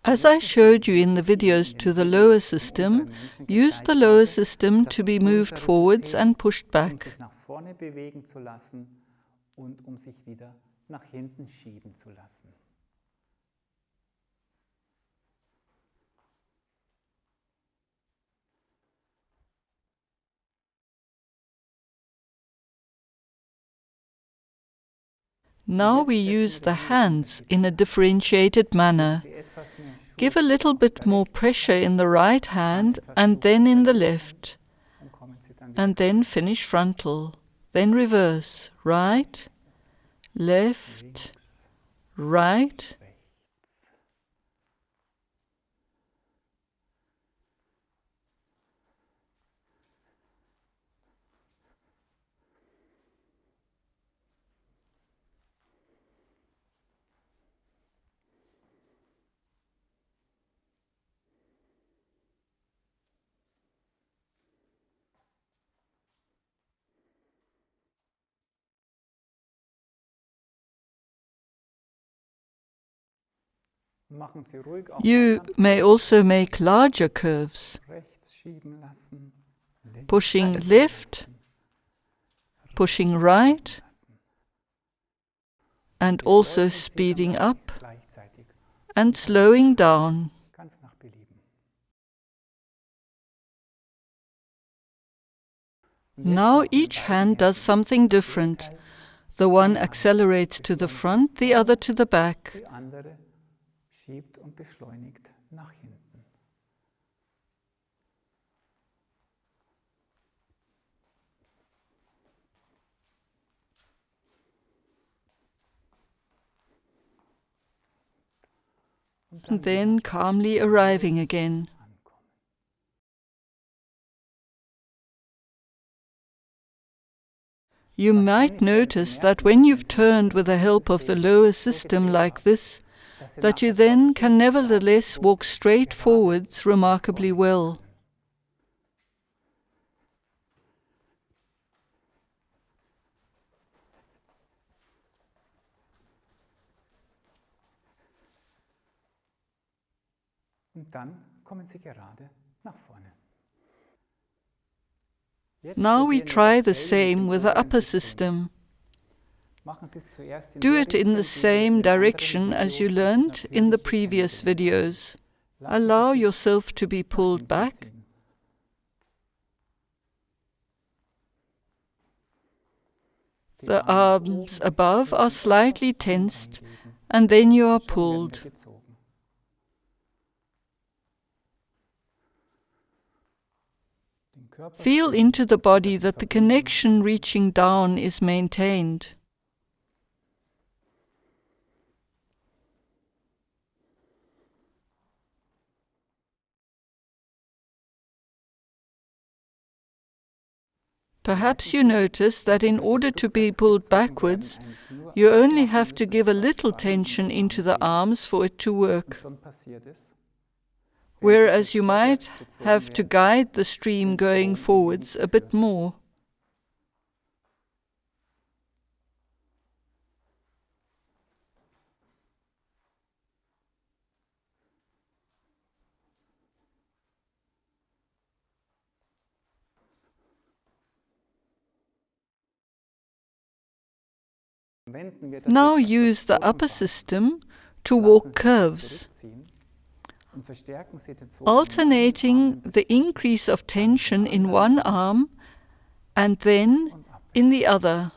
As I showed you in the videos to the lower system, use the lower system to be moved forwards and pushed back. Nach vorne bewegen zu lassen und sich wieder nach hinten schieben zu lassen. Now we use the hands in a differentiated manner. Give a little bit more pressure in the right hand and then in the left. And then finish frontal. Then reverse. Right, left, right. You may also make larger curves, pushing left, pushing right, and also speeding up and slowing down. Now each hand does something different. The one accelerates to the front, the other to the back. Schiebt und beschleunigt nach hinten. And then calmly arriving again. You might notice that when you've turned with the help of the lower system like this, that you then can nevertheless walk straight forwards remarkably well. Und dann kommen Sie gerade nach vorne. Now we try the same with the upper system. Do it in the same direction as you learned in the previous videos. Allow yourself to be pulled back. The arms above are slightly tensed, and then you are pulled. Feel into the body that the connection reaching down is maintained. Perhaps you notice that in order to be pulled backwards, you only have to give a little tension into the arms for it to work. Whereas you might have to guide the stream going forwards a bit more. Now use the upper system to walk curves, alternating the increase of tension in one arm and then in the other,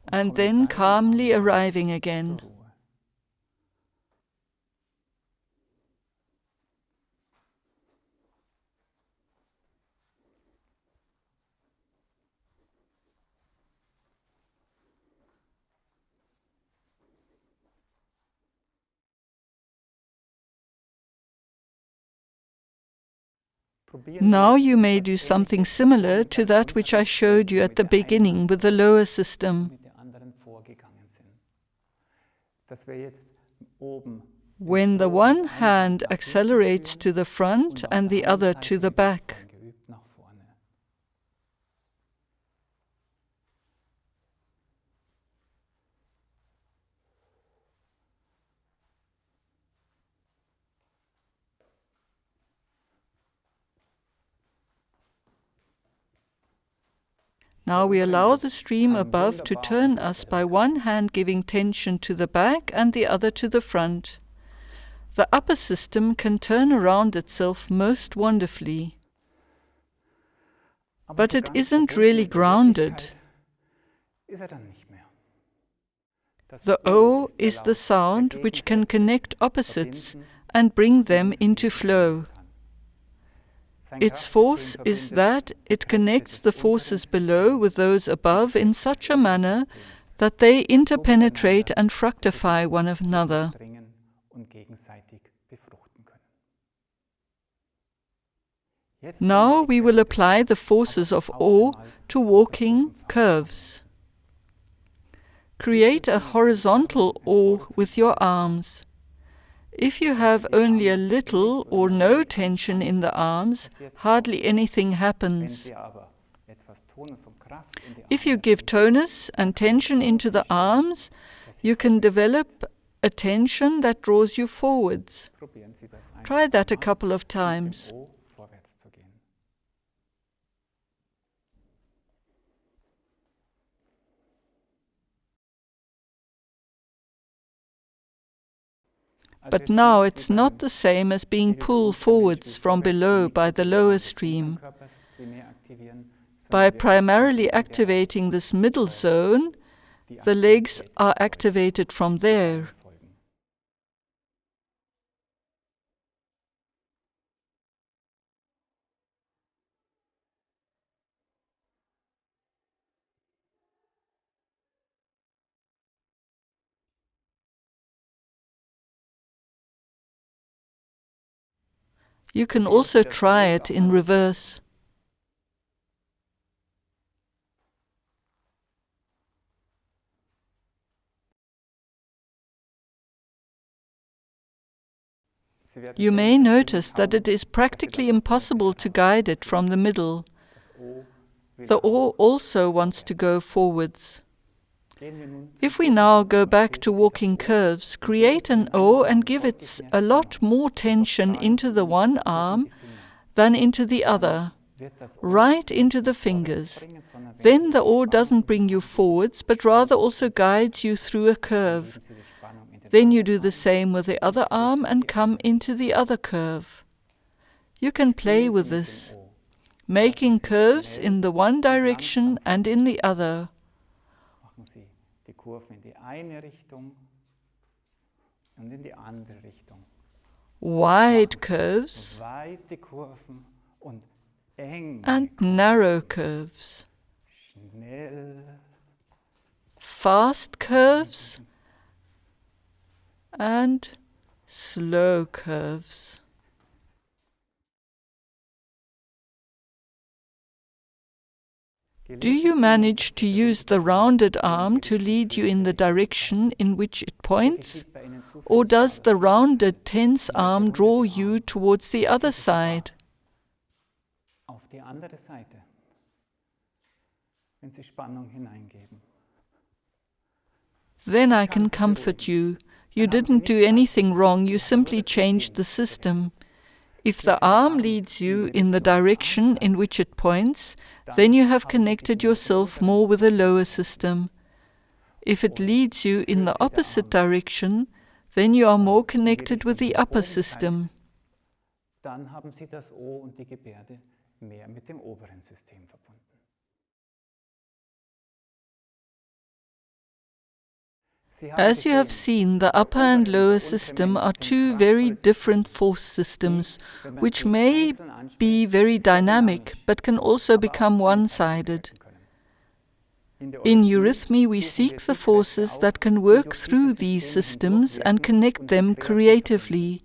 and then calmly arriving again. Now you may do something similar to that which I showed you at the beginning with the lower system. When the one hand accelerates to the front and the other to the back. Now we allow the stream above to turn us by one hand giving tension to the back and the other to the front. The upper system can turn around itself most wonderfully. But it isn't really grounded. The O is the sound which can connect opposites and bring them into flow. Its force is that it connects the forces below with those above in such a manner that they interpenetrate and fructify one another. Now we will apply the forces of O to walking curves. Create a horizontal O with your arms. If you have only a little or no tension in the arms, hardly anything happens. If you give tonus and tension into the arms, you can develop a tension that draws you forwards. Try that a couple of times. But now it's not the same as being pulled forwards from below by the lower stream. By primarily activating this middle zone, the legs are activated from there. You can also try it in reverse. You may notice that it is practically impossible to guide it from the middle. The O also wants to go forwards. If we now go back to walking curves, create an O and give it a lot more tension into the one arm than into the other, right into the fingers. Then the O doesn't bring you forwards, but rather also guides you through a curve. Then you do the same with the other arm and come into the other curve. You can play with this, making curves in the one direction and in the other. Wide curves and narrow curves. Fast curves and slow curves. Do you manage to use the rounded arm to lead you in the direction in which it points? Or does the rounded tense arm draw you towards the other side? Then I can comfort you. You didn't do anything wrong, you simply changed the system. If the arm leads you in the direction in which it points, then you have connected yourself more with the lower system. If it leads you in the opposite direction, then you are more connected with the upper system. Dann haben Sie das O und die Gebärde mehr mit dem oberen System verbunden. As you have seen, the upper and lower system are two very different force systems, which may be very dynamic, but can also become one-sided. In eurythmy, we seek the forces that can work through these systems and connect them creatively.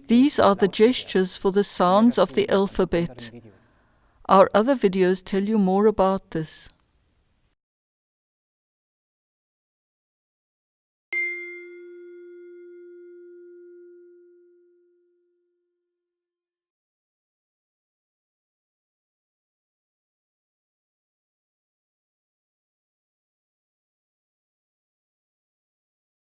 These are the gestures for the sounds of the alphabet. Our other videos tell you more about this.